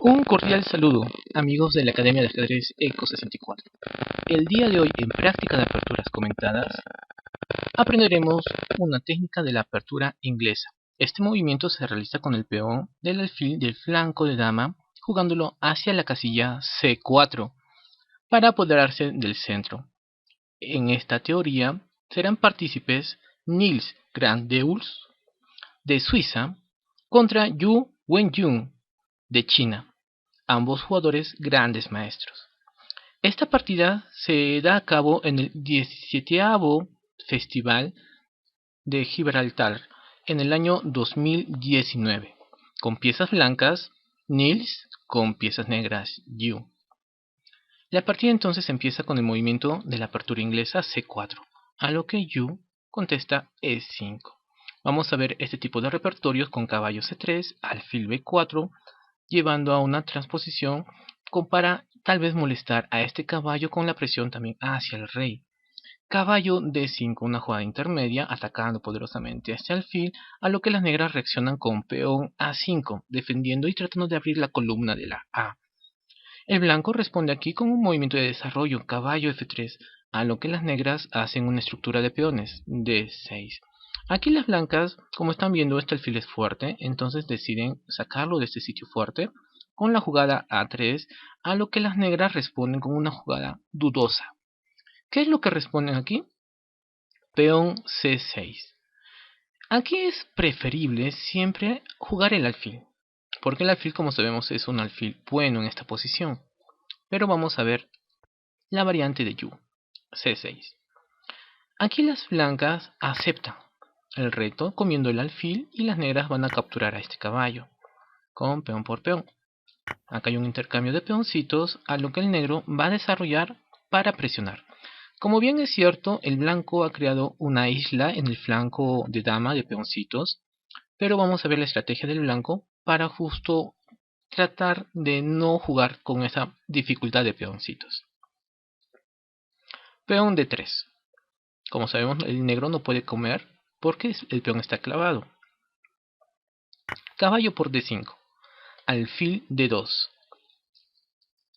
Un cordial saludo, amigos de la Academia de Ajedrez ECO 64. El día de hoy, en práctica de aperturas comentadas, aprenderemos una técnica de la apertura inglesa. Este movimiento se realiza con el peón del alfil del flanco de dama, jugándolo hacia la casilla C4 para apoderarse del centro. En esta teoría serán partícipes Niels Grandeuls de Suiza contra Yu Wenjun de China, ambos jugadores grandes maestros. Esta partida se da a cabo en el 17º Festival de Gibraltar en el año 2019, con piezas blancas Niels, con piezas negras Yu. La partida entonces empieza con el movimiento de la apertura inglesa C4, a lo que Yu contesta E5. Vamos a ver este tipo de repertorios con caballo C3, alfil B4, llevando a una transposición para tal vez molestar a este caballo con la presión también hacia el rey. Caballo D5, una jugada intermedia, atacando poderosamente a este alfil, a lo que las negras reaccionan con peón A5, defendiendo y tratando de abrir la columna de la A. El blanco responde aquí con un movimiento de desarrollo, caballo F3, a lo que las negras hacen una estructura de peones, D6. Aquí las blancas, como están viendo, este alfil es fuerte, entonces deciden sacarlo de este sitio fuerte con la jugada A3, a lo que las negras responden con una jugada dudosa. ¿Qué es lo que responden aquí? Peón C6. Aquí es preferible siempre jugar el alfil, porque el alfil, como sabemos, es un alfil bueno en esta posición. Pero vamos a ver la variante de Yu, C6. Aquí las blancas aceptan el reto comiendo el alfil y las negras van a capturar a este caballo con peón por peón. Acá hay un intercambio de peoncitos, a lo que el negro va a desarrollar para presionar. Como bien es cierto, el blanco ha creado una isla en el flanco de dama de peoncitos, pero vamos a ver la estrategia del blanco para justo tratar de no jugar con esa dificultad de peoncitos. Peón D3. Como sabemos, el negro no puede comer porque el peón está clavado. Caballo por D5. Alfil D2.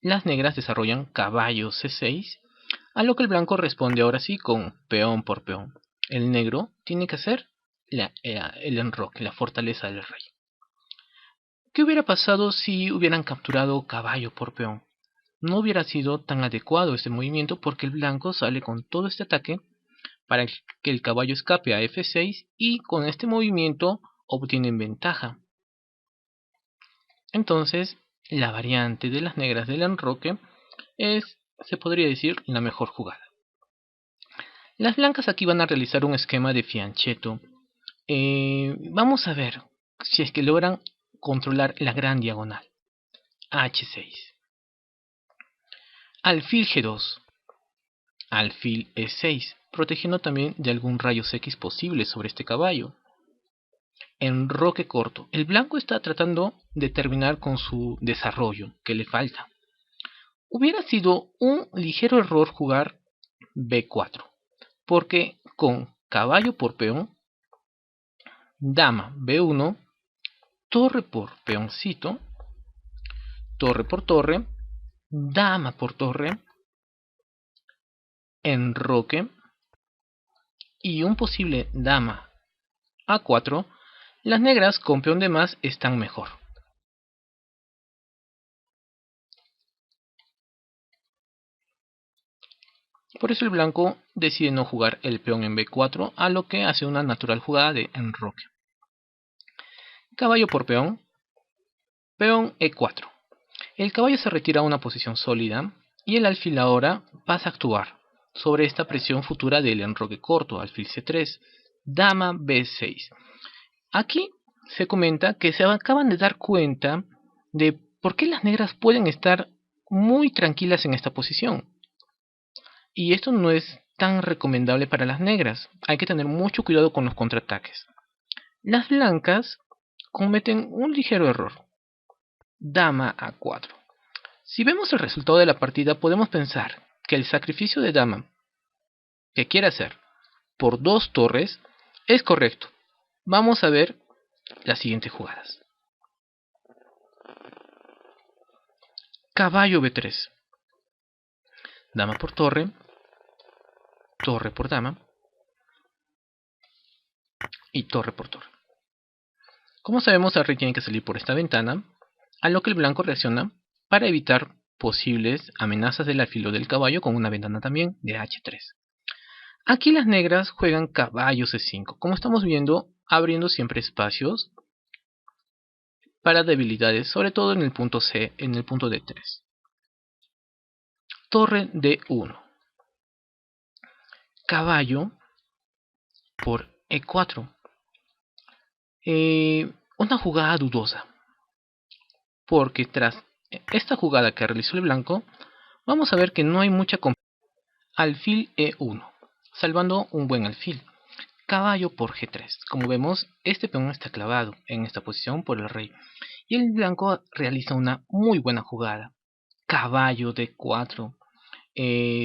Las negras desarrollan caballo C6, a lo que el blanco responde ahora sí con peón por peón. El negro tiene que hacer el enroque, la fortaleza del rey. ¿Qué hubiera pasado si hubieran capturado caballo por peón? No hubiera sido tan adecuado este movimiento porque el blanco sale con todo este ataque para que el caballo escape a F6 y con este movimiento obtienen ventaja. Entonces, la variante de las negras del enroque es, se podría decir, la mejor jugada. Las blancas aquí van a realizar un esquema de fianchetto. Vamos a ver si es que logran controlar la gran diagonal. H6. Alfil G2. Alfil E6, protegiendo también de algún rayos X posible sobre este caballo. Enroque corto. El blanco está tratando de terminar con su desarrollo, que le falta. Hubiera sido un ligero error jugar B4, porque con caballo por peón, dama B1, torre por peoncito, torre por torre, dama por torre, enroque y un posible dama A4, las negras con peón de más están mejor. Por eso el blanco decide no jugar el peón en B4, a lo que hace una natural jugada de enroque. Caballo por peón, peón E4. El caballo se retira a una posición sólida y el alfil ahora pasa a actuar sobre esta presión futura del enroque corto, alfil C3, dama B6. Aquí se comenta que se acaban de dar cuenta de por qué las negras pueden estar muy tranquilas en esta posición. Y esto no es tan recomendable para las negras. Hay que tener mucho cuidado con los contraataques. Las blancas cometen un ligero error. Dama A4. Si vemos el resultado de la partida, podemos pensar que el sacrificio de dama que quiere hacer por dos torres es correcto. Vamos a ver las siguientes jugadas. Caballo B3. Dama por torre. Torre por dama. Y torre por torre. Como sabemos, el rey tiene que salir por esta ventana, a lo que el blanco reacciona para evitar posibles amenazas del alfil o del caballo con una ventana también de H3. Aquí las negras juegan caballo C5, como estamos viendo, abriendo siempre espacios para debilidades, sobre todo en el punto C, en el punto D3. Torre D1. Caballo por E4. Una jugada dudosa, porque tras esta jugada que realizó el blanco, vamos a ver que no hay mucha alfil E1, salvando un buen alfil. Caballo por G3. Como vemos, este peón está clavado en esta posición por el rey, y el blanco realiza una muy buena jugada. Caballo D4.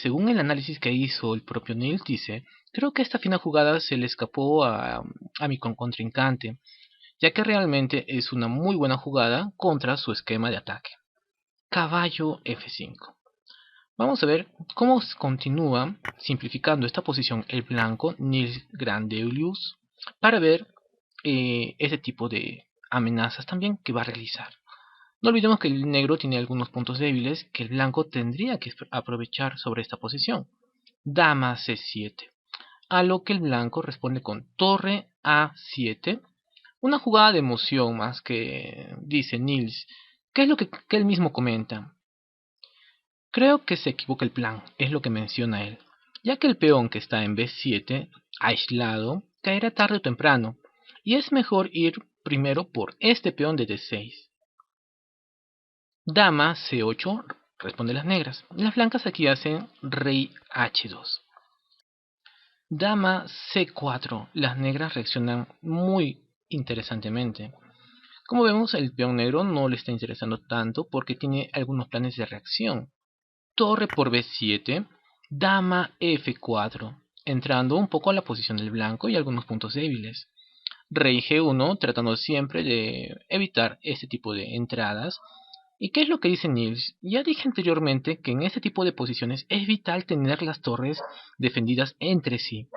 Según el análisis que hizo el propio Nils, dice: creo que esta fina jugada se le escapó a mi contrincante, ya que realmente es una muy buena jugada contra su esquema de ataque. Caballo F5. Vamos a ver cómo continúa simplificando esta posición el blanco Nils Grandelius para ver ese tipo de amenazas también que va a realizar. No olvidemos que el negro tiene algunos puntos débiles que el blanco tendría que aprovechar sobre esta posición. Dama C7, a lo que el blanco responde con torre A7, una jugada de emoción más que dice Nils, que es lo que él mismo comenta. Creo que se equivoca el plan, es lo que menciona él, ya que el peón que está en B7, aislado, caerá tarde o temprano, y es mejor ir primero por este peón de D6. Dama C8, responde las negras. Las blancas aquí hacen rey H2. Dama C4, las negras reaccionan muy interesantemente. Como vemos, el peón negro no le está interesando tanto porque tiene algunos planes de reacción. Torre por B7, dama F4, entrando un poco a la posición del blanco y algunos puntos débiles. Rey G1, tratando siempre de evitar este tipo de entradas. ¿Y qué es lo que dice Nils? Ya dije anteriormente que en este tipo de posiciones es vital tener las torres defendidas entre sí.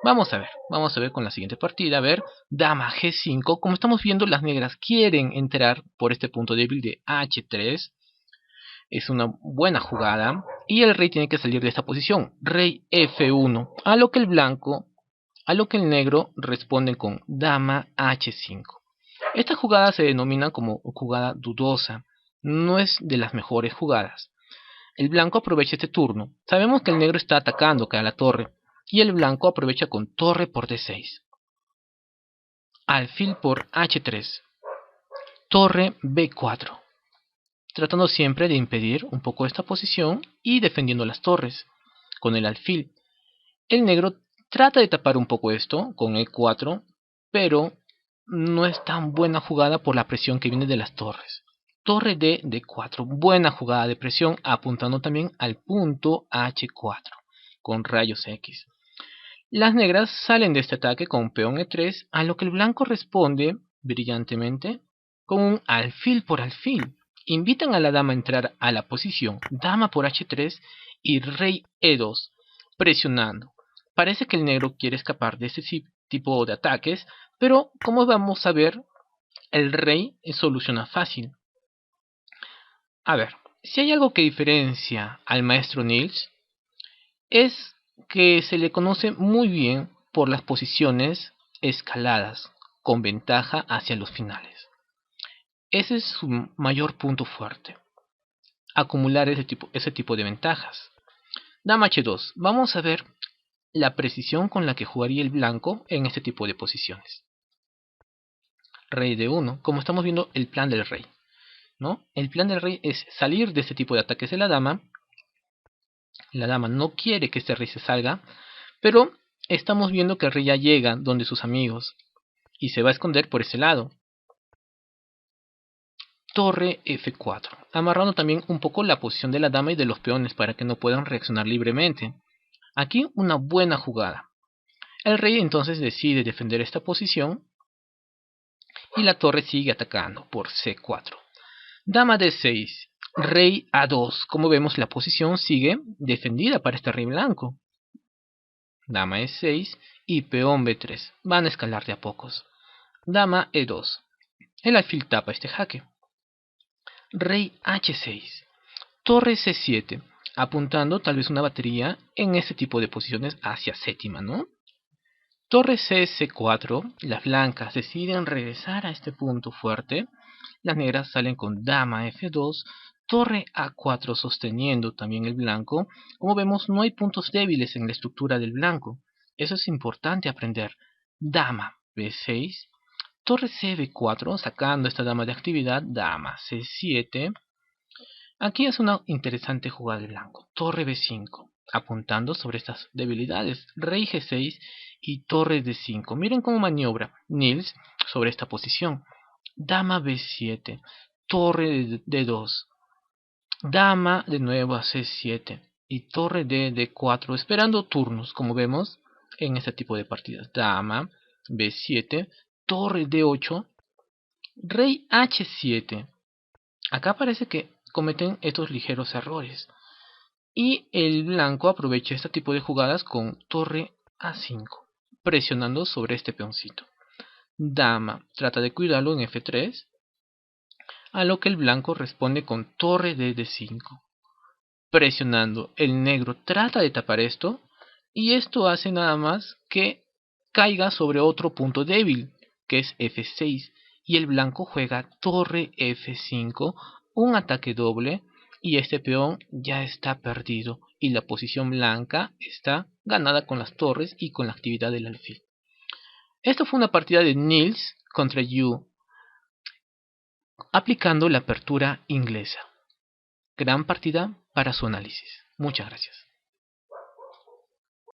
Vamos a ver con la siguiente partida. A ver, dama G5, como estamos viendo, las negras quieren entrar por este punto débil de H3. Es una buena jugada. Y el rey tiene que salir de esta posición. Rey F1. A lo que el negro responde con dama H5. Esta jugada se denomina como jugada dudosa. No es de las mejores jugadas. El blanco aprovecha este turno. Sabemos que el negro está atacando a la torre. Y el blanco aprovecha con torre por D6. Alfil por H3. Torre B4. Tratando siempre de impedir un poco esta posición y defendiendo las torres con el alfil. El negro trata de tapar un poco esto con E4, pero no es tan buena jugada por la presión que viene de las torres. Torre de D4, buena jugada de presión, apuntando también al punto H4 con rayos X. Las negras salen de este ataque con peón E3, a lo que el blanco responde brillantemente con un alfil por alfil. Invitan a la dama a entrar a la posición dama por H3 y rey E2, presionando. Parece que el negro quiere escapar de este tipo de ataques, pero como vamos a ver, el rey soluciona fácil. A ver, si hay algo que diferencia al maestro Nils, es que se le conoce muy bien por las posiciones escaladas, con ventaja hacia los finales. Ese es su mayor punto fuerte, acumular ese tipo de ventajas. Dama H2, vamos a ver la precisión con la que jugaría el blanco en este tipo de posiciones. Rey D1, como estamos viendo el plan del rey, ¿no? El plan del rey es salir de este tipo de ataques de la dama. La dama no quiere que este rey se salga, pero estamos viendo que el rey ya llega donde sus amigos y se va a esconder por ese lado. Torre F4, amarrando también un poco la posición de la dama y de los peones para que no puedan reaccionar libremente. Aquí una buena jugada. El rey entonces decide defender esta posición y la torre sigue atacando por C4. Dama D6, Rey A2. Como vemos, la posición sigue defendida para este rey blanco. Dama E6 y peón B3. Van a escalar de a pocos. Dama E2. El alfil tapa este jaque. Rey H6. Torre C7. Apuntando tal vez una batería en este tipo de posiciones hacia séptima, ¿no? Torre CS4, las blancas deciden regresar a este punto fuerte, las negras salen con dama F2, torre A4 sosteniendo también el blanco. Como vemos, no hay puntos débiles en la estructura del blanco, eso es importante aprender. Dama B6, torre CB4 sacando esta dama de actividad, dama C7. Aquí es una interesante jugada de blanco, torre B5, apuntando sobre estas debilidades, rey G6 y torre D5. Miren cómo maniobra Nils sobre esta posición. Dama B7, torre D2, dama de nuevo a C7 y torre D4, esperando turnos, como vemos en este tipo de partidas. Dama B7, torre D8, rey H7. Acá parece que cometen estos ligeros errores. Y el blanco aprovecha este tipo de jugadas con torre A5, presionando sobre este peoncito. Dama trata de cuidarlo en F3, a lo que el blanco responde con torre de D5, presionando. El negro trata de tapar esto, y esto hace nada más que caiga sobre otro punto débil, que es F6, y el blanco juega torre F5, un ataque doble, y este peón ya está perdido, y la posición blanca está ganada con las torres y con la actividad del alfil. Esto fue una partida de Nils contra Yu, aplicando la apertura inglesa. Gran partida para su análisis. Muchas gracias.